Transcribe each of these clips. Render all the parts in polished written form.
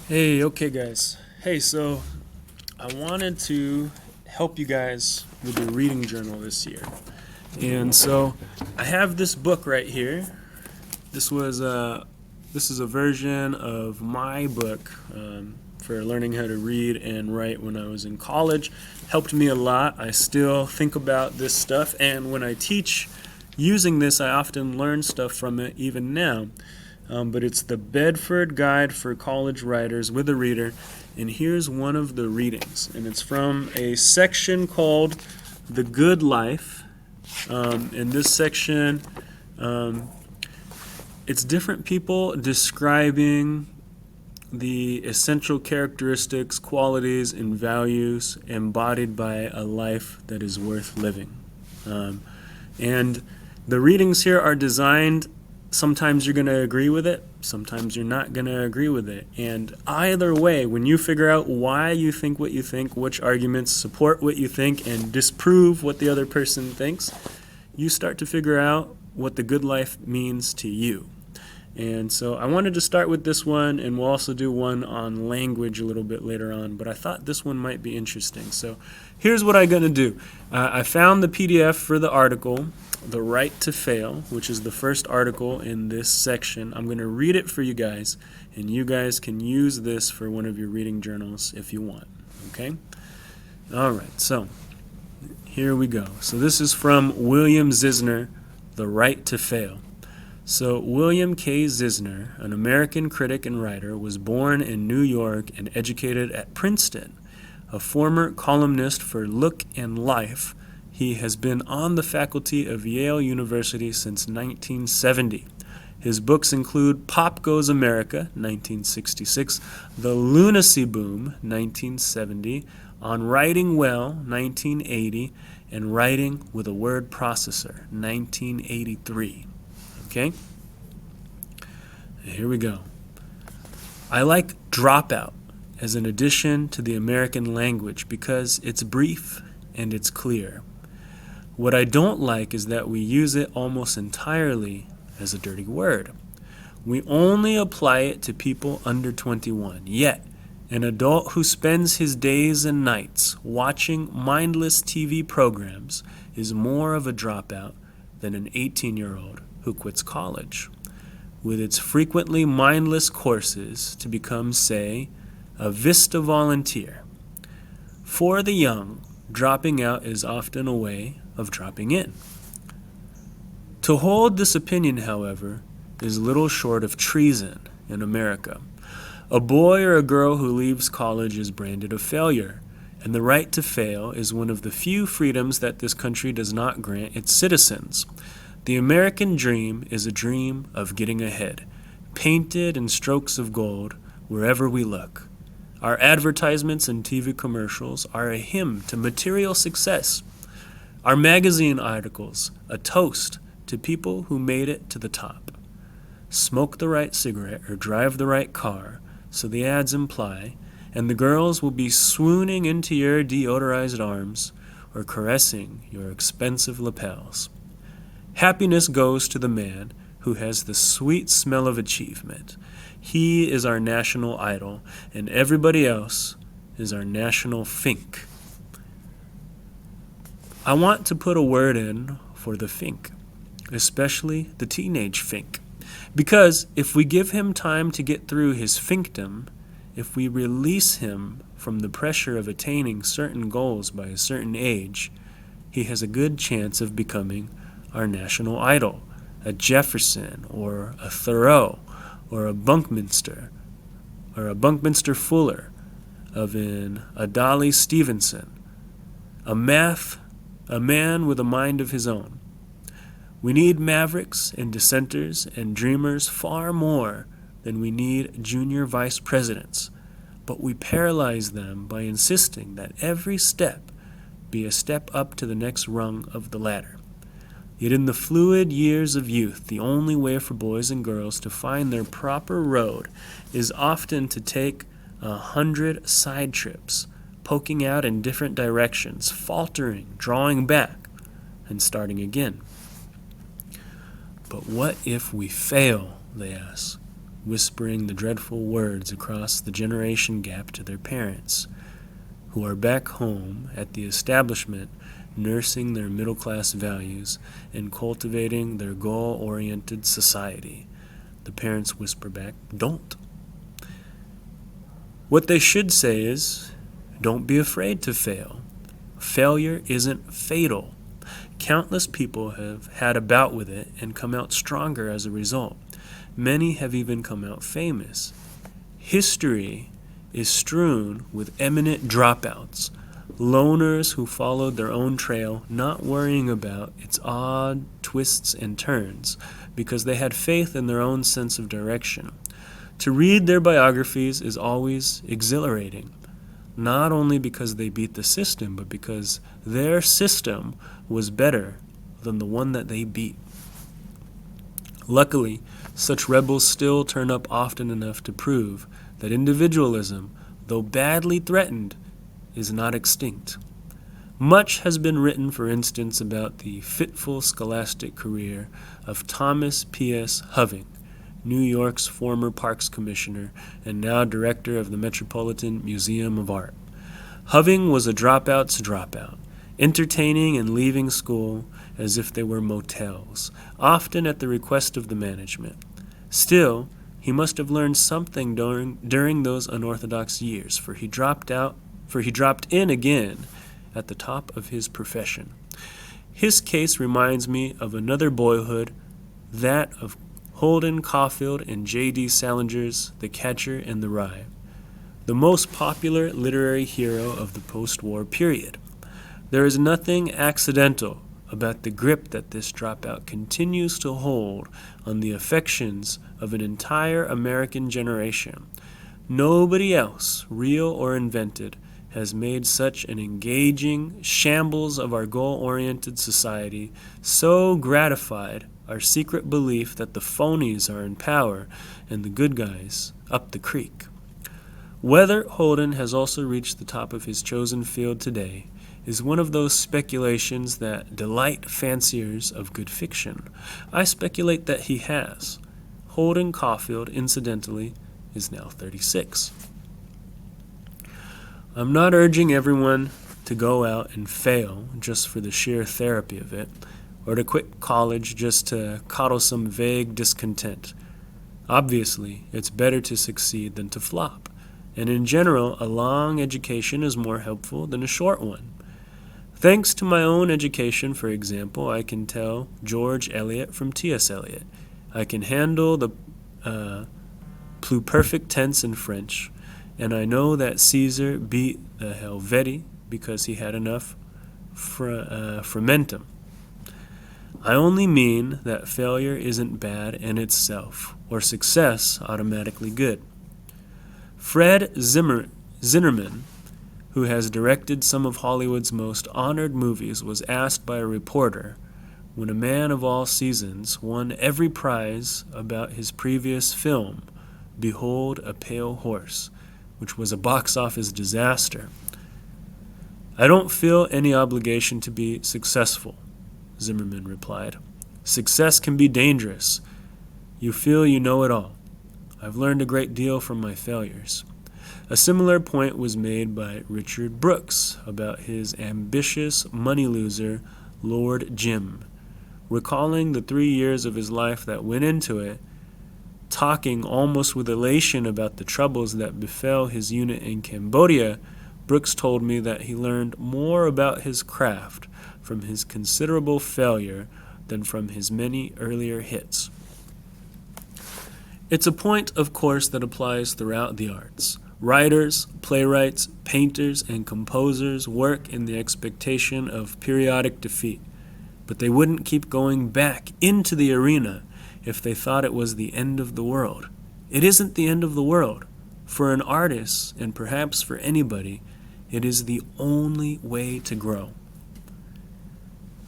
Hey, okay, guys. Hey, so I wanted to help you guys with your reading journal this year. And so I have this book right here. This was this is a version of my book for learning how to read and write when I was in college. Helped me a lot. I still think about this stuff, and when I teach using this, I often learn stuff from it even now. But it's the Bedford Guide for College Writers with a Reader, and here's one of the readings, and it's from a section called The Good Life. In this section, it's different people describing the essential characteristics, qualities, and values embodied by a life that is worth living. And the readings here are designed. Sometimes you're going to agree with it, sometimes you're not going to agree with it. And either way, when you figure out why you think what you think, which arguments support what you think and disprove what the other person thinks, you start to figure out what the good life means to you. And so I wanted to start with this one, and we'll also do one on language a little bit later on, but I thought this one might be interesting. So here's what I'm going to do. I found the PDF for the article, The Right to Fail, which is the first article in this section. I'm going to read it for you guys, and you guys can use this for one of your reading journals if you want. Okay? All right, so here we go. So this is from William Zizner, The Right to Fail. So William K. Zizner, an American critic and writer, was born in New York and educated at Princeton. A former columnist for Look and Life, he has been on the faculty of Yale University since 1970. His books include Pop Goes America, 1966, The Lunacy Boom, 1970, On Writing Well, 1980, and Writing with a Word Processor, 1983. Okay? Here we go. I like Dropout as an addition to the American language because it's brief and it's clear. What I don't like is that we use it almost entirely as a dirty word. We only apply it to people under 21. Yet, an adult who spends his days and nights watching mindless TV programs is more of a dropout than an 18-year-old who quits college, with its frequently mindless courses, to become, say, a Vista volunteer. For the young, dropping out is often a way of dropping in. To hold this opinion, however, is little short of treason in America. A boy or a girl who leaves college is branded a failure, and the right to fail is one of the few freedoms that this country does not grant its citizens. The American dream is a dream of getting ahead, painted in strokes of gold wherever we look. Our advertisements and TV commercials are a hymn to material success. Our magazine articles, a toast to people who made it to the top. Smoke the right cigarette or drive the right car, so the ads imply, and the girls will be swooning into your deodorized arms or caressing your expensive lapels. Happiness goes to the man who has the sweet smell of achievement. He is our national idol, and everybody else is our national fink. I want to put a word in for the fink, especially the teenage fink, because if we give him time to get through his finkdom, if we release him from the pressure of attaining certain goals by a certain age, he has a good chance of becoming our national idol, a Jefferson or a Thoreau or a Buckminster Fuller, of an Adlai Stevenson, a man with a mind of his own. We need mavericks and dissenters and dreamers far more than we need junior vice presidents, but we paralyze them by insisting that every step be a step up to the next rung of the ladder. Yet in the fluid years of youth, the only way for boys and girls to find their proper road is often to take 100 side trips, poking out in different directions, faltering, drawing back, and starting again. But what if we fail, they ask. whispering the dreadful words across the generation gap to their parents, who are back home at the establishment nursing their middle-class values and cultivating their goal-oriented society. The parents whisper back, "Don't." What they should say is, "Don't be afraid to fail. Failure isn't fatal. Countless people have had a bout with it and come out stronger as a result. Many have even come out famous. History is strewn with eminent dropouts, loners who followed their own trail, not worrying about its odd twists and turns, because they had faith in their own sense of direction. To read their biographies is always exhilarating, not only because they beat the system, but because their system was better than the one that they beat. Luckily, such rebels still turn up often enough to prove that individualism, though badly threatened, is not extinct. Much has been written, for instance, about the fitful scholastic career of Thomas P.S. Hoving, New York's former Parks Commissioner and now director of the Metropolitan Museum of Art. Hoving was a dropout's dropout, entertaining and leaving school as if they were motels, often at the request of the management. Still, he must have learned something during those unorthodox years, for he dropped in again at the top of his profession. His case reminds me of another boyhood, that of Holden Caulfield and J.D. Salinger's The Catcher in the Rye, the most popular literary hero of the post-war period. There is nothing accidental about the grip that this dropout continues to hold on the affections of an entire American generation. Nobody else, real or invented, has made such an engaging shambles of our goal-oriented society, so gratified our secret belief that the phonies are in power and the good guys up the creek. Whether Holden has also reached the top of his chosen field today is one of those speculations that delight fanciers of good fiction. I speculate that he has. Holden Caulfield, incidentally, is now 36. I'm not urging everyone to go out and fail just for the sheer therapy of it, or to quit college just to coddle some vague discontent. Obviously, it's better to succeed than to flop, and in general, a long education is more helpful than a short one. Thanks to my own education, for example, I can tell George Eliot from T.S. Eliot. I can handle the pluperfect tense in French, and I know that Caesar beat the Helvetii because he had enough fermentum. I only mean that failure isn't bad in itself, or success automatically good. Fred Zinnerman, who has directed some of Hollywood's most honored movies, was asked by a reporter, when a man of all seasons won every prize about his previous film, Behold a Pale Horse, which was a box office disaster. "I don't feel any obligation to be successful," Zimmerman replied. "Success can be dangerous. You feel you know it all. I've learned a great deal from my failures." A similar point was made by Richard Brooks about his ambitious money loser, Lord Jim. Recalling the 3 years of his life that went into it, talking almost with elation about the troubles that befell his unit in Cambodia, Brooks told me that he learned more about his craft from his considerable failure than from his many earlier hits. It's a point, of course, that applies throughout the arts. Writers, playwrights, painters, and composers work in the expectation of periodic defeat, but they wouldn't keep going back into the arena if they thought it was the end of the world. It isn't the end of the world. For an artist, and perhaps for anybody, it is the only way to grow.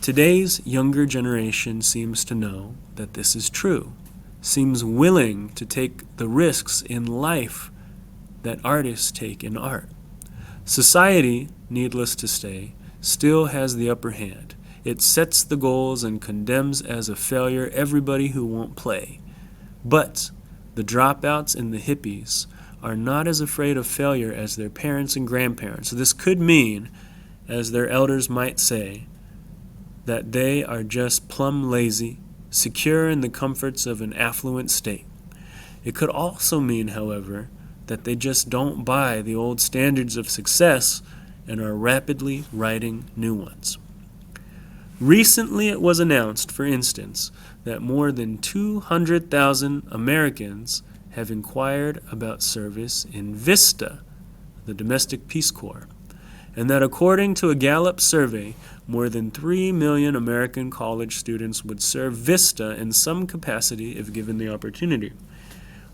Today's younger generation seems to know that this is true, seems willing to take the risks in life that artists take in art. Society, needless to say, still has the upper hand. It sets the goals and condemns as a failure everybody who won't play. But The dropouts and the hippies are not as afraid of failure as their parents and grandparents. So this could mean, as their elders might say, that they are just plumb lazy, secure in the comforts of an affluent state. It could also mean, however, that they just don't buy the old standards of success and are rapidly writing new ones. Recently it was announced, for instance, that more than 200,000 Americans have inquired about service in VISTA, the Domestic Peace Corps, and that according to a Gallup survey, more than 3 million American college students would serve VISTA in some capacity if given the opportunity.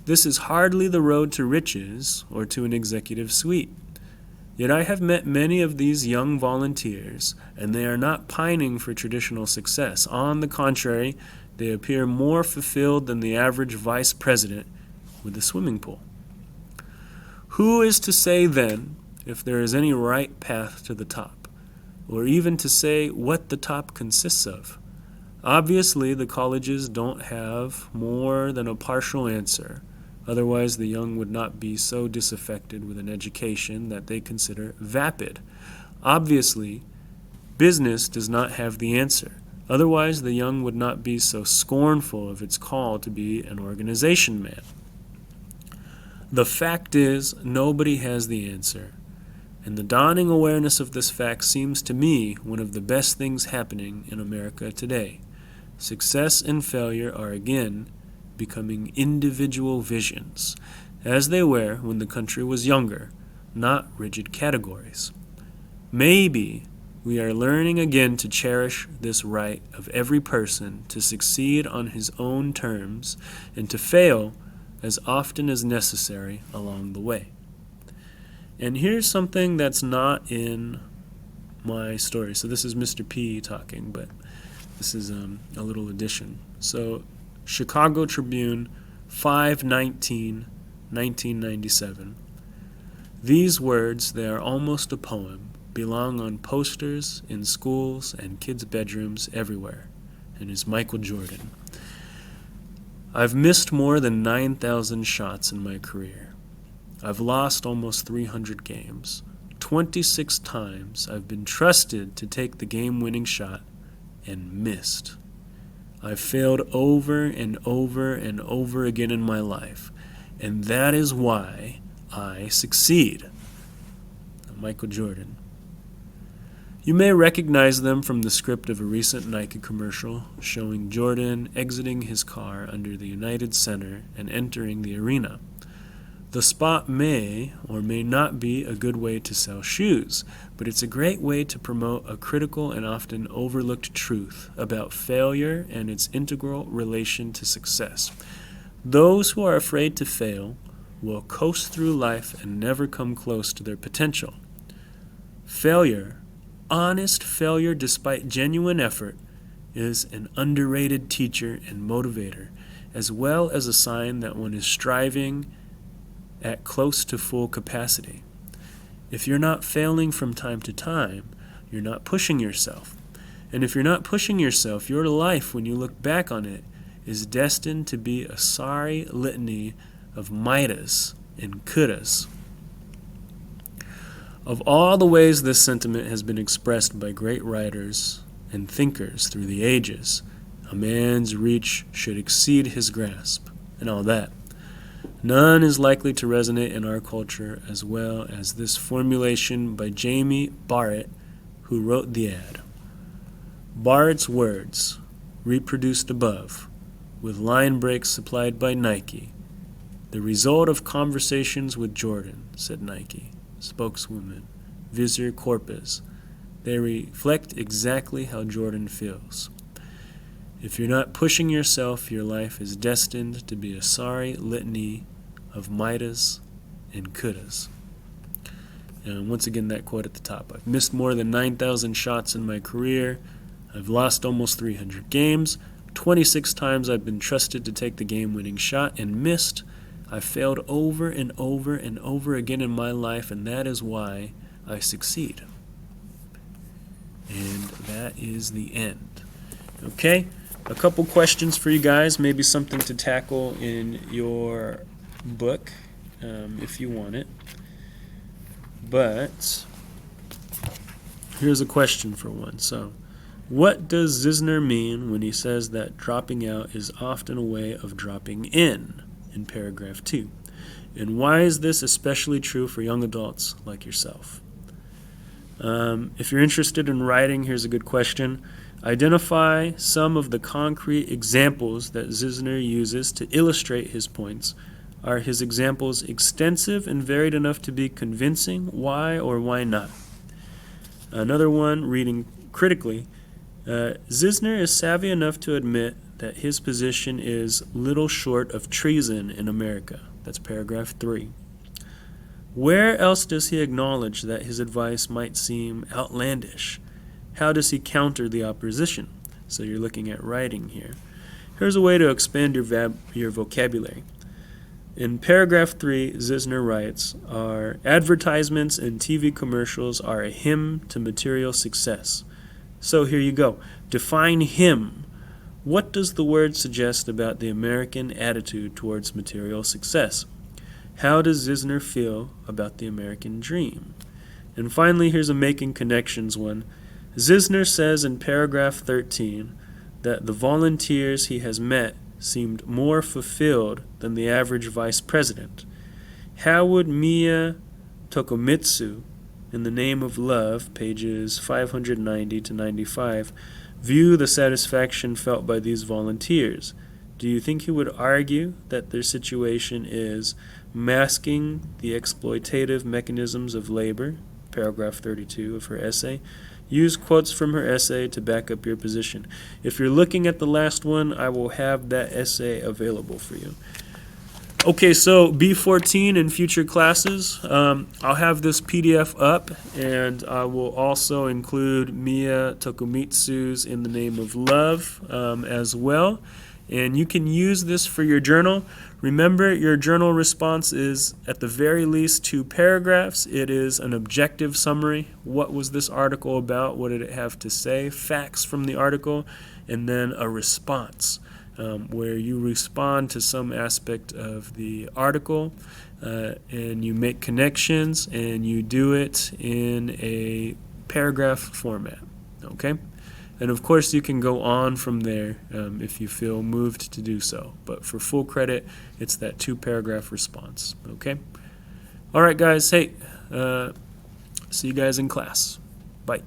This is hardly the road to riches or to an executive suite. Yet I have met many of these young volunteers, and they are not pining for traditional success. On the contrary, they appear more fulfilled than the average vice president with a swimming pool. Who is to say then if there is any right path to the top, or even to say what the top consists of? Obviously, the colleges don't have more than a partial answer. Otherwise, the young would not be so disaffected with an education that they consider vapid. Obviously, business does not have the answer. Otherwise, the young would not be so scornful of its call to be an organization man. The fact is, nobody has the answer, and the dawning awareness of this fact seems to me one of the best things happening in America today. Success and failure are again becoming individual visions, as they were when the country was younger, not rigid categories. Maybe we are learning again to cherish this right of every person to succeed on his own terms and to fail as often as necessary along the way. And here's something that's not in my story. So this is Mr. P talking, but this is a little addition. So Chicago Tribune, 5/19/1997. These words, they are almost a poem, belong on posters in schools and kids' bedrooms everywhere, and is Michael Jordan. I've missed more than 9,000 shots in my career. I've lost almost 300 games. 26 times I've been trusted to take the game-winning shot and missed. I've failed over and over and over again in my life, and that is why I succeed. Michael Jordan. You may recognize them from the script of a recent Nike commercial showing Jordan exiting his car under the United Center and entering the arena. The spot may or may not be a good way to sell shoes, but it's a great way to promote a critical and often overlooked truth about failure and its integral relation to success. Those who are afraid to fail will coast through life and never come close to their potential. Failure, honest failure despite genuine effort, is an underrated teacher and motivator, as well as a sign that one is striving at close to full capacity. If you're not failing from time to time, you're not pushing yourself. And if you're not pushing yourself, your life, when you look back on it, is destined to be a sorry litany of mightas and couldas. Of all the ways this sentiment has been expressed by great writers and thinkers through the ages, a man's reach should exceed his grasp, and all that, none is likely to resonate in our culture as well as this formulation by Jamie Barrett, who wrote the ad. Barrett's words, reproduced above, with line breaks supplied by Nike, the result of conversations with Jordan, said Nike spokeswoman Visir Corpus. They reflect exactly how Jordan feels. If you're not pushing yourself, your life is destined to be a sorry litany of mightas and couldas. And once again, that quote at the top. I've missed more than 9,000 shots in my career. I've lost almost 300 games. 26 times I've been trusted to take the game-winning shot and missed. I've failed over and over and over again in my life, and that is why I succeed. And that is the end. Okay? A couple questions for you guys, maybe something to tackle in your book if you want it. But here's a question for one. So, what does Zizner mean when he says that dropping out is often a way of dropping in paragraph 2? And why is this especially true for young adults like yourself? If you're interested in writing, here's a good question. Identify some of the concrete examples that Zizner uses to illustrate his points. Are his examples extensive and varied enough to be convincing? Why or why not? Another one, reading critically, Zizner is savvy enough to admit that his position is little short of treason in America. That's paragraph 3. Where else does he acknowledge that his advice might seem outlandish? How does he counter the opposition? So you're looking at writing here. Here's a way to expand your vocabulary. In paragraph 3, Zizner writes, our advertisements and TV commercials are a hymn to material success. So here you go. Define hymn. What does the word suggest about the American attitude towards material success? How does Zizner feel about the American dream? And finally, here's a making connections one. Zizner says in paragraph 13 that the volunteers he has met seemed more fulfilled than the average vice president. How would Miya Tokomitsu, in the Name of Love, pages 590 to 95, view the satisfaction felt by these volunteers? Do you think he would argue that their situation is masking the exploitative mechanisms of labor? Paragraph 32 of her essay. Use quotes from her essay to back up your position. If you're looking at the last one, I will have that essay available for you. Okay, so B14 in future classes, I'll have this PDF up, and I will also include Miya Tokomitsu's In the Name of Love as well. And you can use this for your journal. Remember, your journal response is at the very least 2 paragraphs. It is an objective summary. What was this article about? What did it have to say? Facts from the article, and then a response where you respond to some aspect of the article and you make connections, and you do it in a paragraph format. Okay? And of course, you can go on from there if you feel moved to do so. But for full credit, it's that 2-paragraph response. Okay? All right, guys. Hey, see you guys in class. Bye.